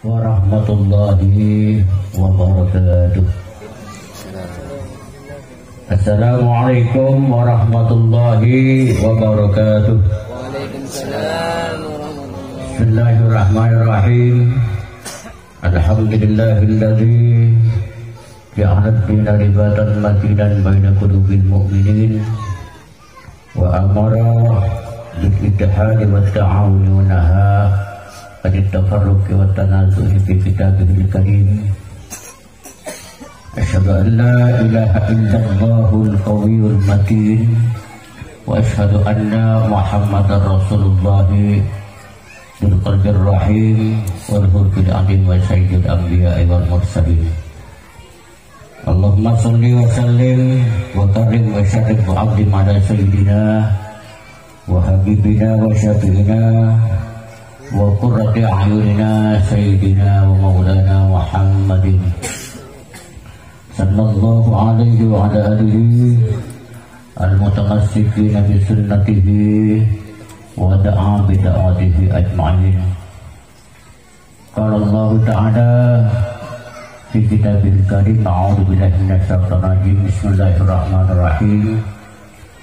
warahmatullahi wabarakatuh. Assalamualaikum warahmatullahi wabarakatuh. Waalaikumsalam warahmatullahi. Bismillahirrahmanirrahim. Alhamdulillahilladzi ja'ala ad-dina ribatan matinan baina qulubil mu'minin wa amara bil ittihadi wat ta'awuni wa naha anit tafarruqi wat tanazuhi fi kitabihil karim. Asyhadu an la ilaha illallahul qawiyyul matin wa asyhadu anna Muhammadar Rasulullah bil qalbir rahim wal hurbil adim wa sayyidil anbiya'i wal mursalin. Allahumma sholli wa sallim wa karim wa syarif wa abdi ala sayyidina wa habibina wa syafi'ina wa qurrati a'yunina sayyidina wa maulana Muhammadin sallallahu alaihi wa ala alihi al-mutamassikina bi sunnatihi wa da'a bi da'atihi ajma'in. Qala Allah ta'ala fi kitabil karim, a'udzu billahi minasyaitonir rajim. Bismillahirrahmanirrahim.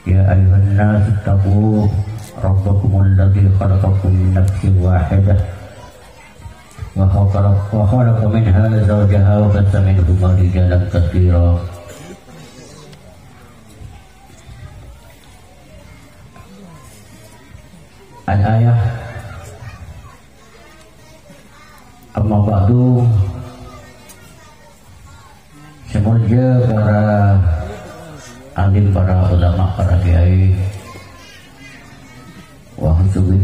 Ya ayyuhan nas ittaqu rabbakumul ladzi khalaqakum min nafsin wahidah wa khalaqa minha zawjaha wa batha minhuma rijalan katsiran. Al-ayah. Amma ba'du. Semoga para alim, para ulama, para kiai wa husnul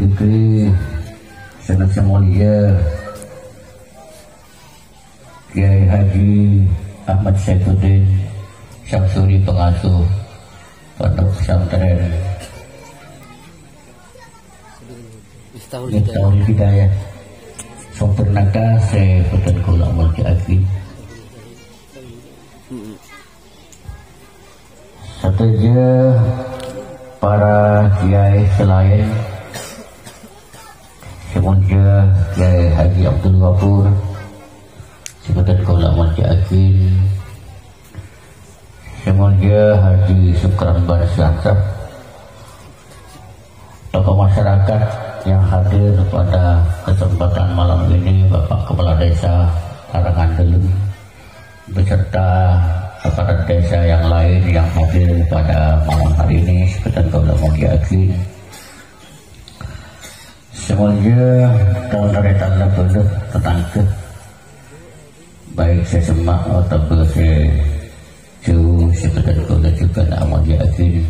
sangat semulia Kiai Haji Ahmad Saifuddin Syamsuri, pengasuh Pondok Pesantren Miftahul Hidayah sempurnakan saya putan kula mulki akhi saja para kiai selain semoga Kiai Haji Abdul Ghafur sebutan kula mulki akhi, semoga Haji Sukran Barsyantap, tokoh masyarakat yang hadir pada kesempatan malam ini, Bapak Kepala Desa Karangandeleng beserta aparat desa yang lain yang hadir pada malam hari ini, sekitar kula mulki akhi. Semoga tahun dari tanda pendek tetangga baik sesemak atau secu sekitar kula juga nak mulki akhi.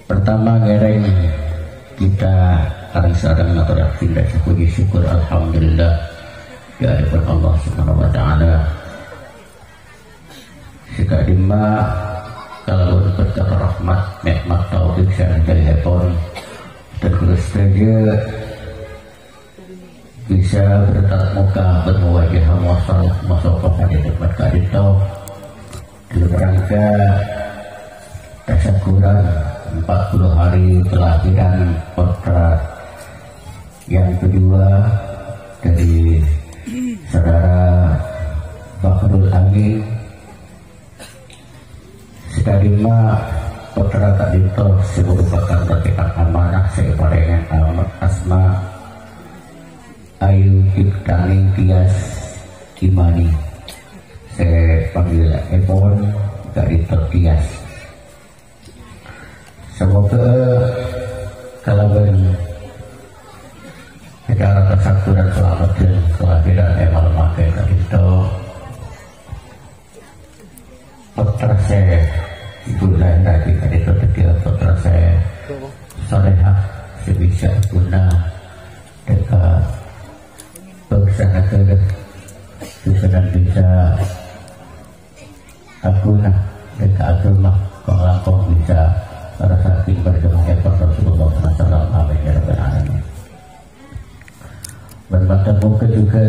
Pertama ngereng kita sarang-sarang ngaturakin dan syukur alhamdulillah ya hadapan Allah Subhanahu wa taala. Sekadima kalau berkat rahmat nikmat taufik saya dari hepon terus saja bisa bertatap muka berwajah masyarakat di tempat kadito dalam rangka tasyakuran 40 hari kelahiran putra yang kedua dari saudara Bakhrul Amin. Sekarima putra kadito merupakan bertekad amanah saya parengan alamat asma Ayu Ciptaning Tias Imani, saya panggil Epon kadito Tias. Semoga kalaban secara tersatu dan selamat dan kelahiran emal makai kadito putra saya ibu lain lagi kadito ketiga putra saya solehah sebisa guna dekat bersana ke susunan bisa aguna dekat agama kalau bisa para sahabat berjamaah Rasulullah SAW. Amin ya rabbal alamin. Bertemu juga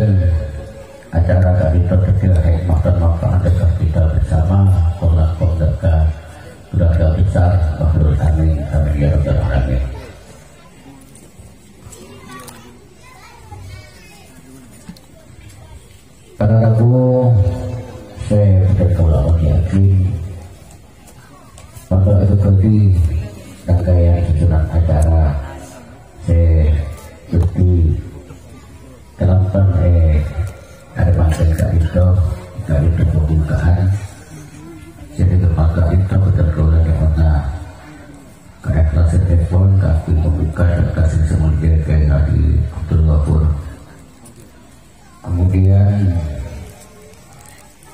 acara kadito kecil hikmah dan manfaat dekat kita bersama keluarga besar Bakhrul Amin. Amin ya rabbal alamin. bergabung saya dan kawan yakin pada edukasi rangkaian susunan acara saya seperti terlampau ada bahasa Kak Ito pembukaan jadi kepada Ito betul-betul yang mana kelas telepon kaki pembuka dan kasih semua kayak di Abdul Ghafur. Kemudian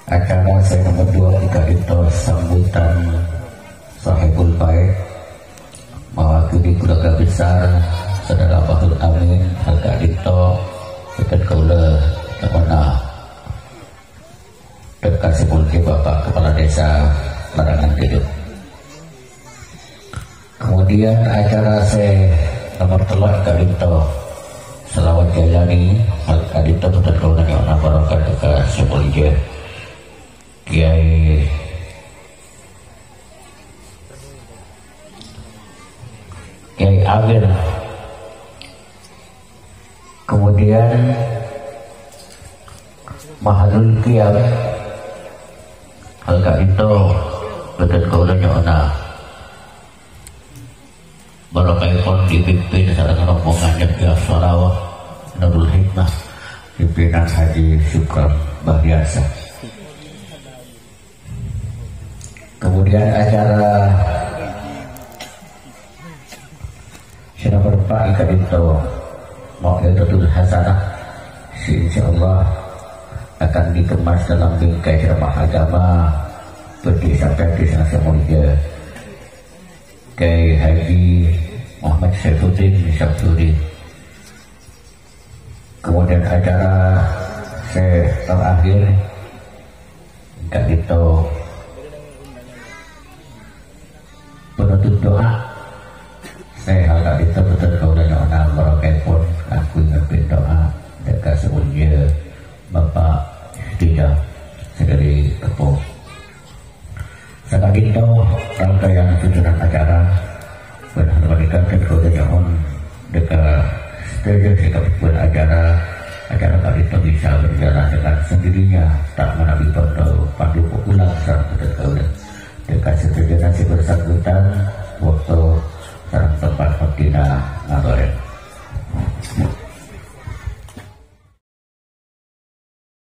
acara saya nomor 2 Kak Ito sambutan Sahibul Bait mewakili keluarga besar Saudara Bahrul Amin Kak Ito dekat kaula Tawana terkasih mulki Bapak Kepala Desa Larangan Hidup. Kemudian acara saya nomor 3 Kak Ito selawat jalani Kak Ito dekat kaula Tawana Barokah dekat Sepulje Kiai Amir. Kemudian Mahalul Qiyam Kak Ito betul kaulanya ona Barokahipun dipimpin sareng rombongan Jabir Sarawak Nurul Hikmah pimpinan Haji Syukran Bahyasa. Kemudian acara Sina berpak Kak Ito Mau'idatul Hasanah insyaallah akan dikemas dalam bingkai ceramah agama berdasarkan Desa Mulia Kiai Haji Muhammad Saifuddin Syamsuddin. Kemudian acara terakhir Kak Ito penutup doa saya Kak Ito betul kaulanya ona barokahipun aku ngerti doa dekat sebelumnya Bapak tidak segeri Kepo. Kak Ito rangkaian susunan acara benar-benar dan kaulanya on dekat stage dekat acara Kak Ito bisa berjalan dengan sendirinya tak menabi pandu ulang serta betul kaulanya dekat stage nasi bersangkutan waktu sarang tempat Medina ngabarin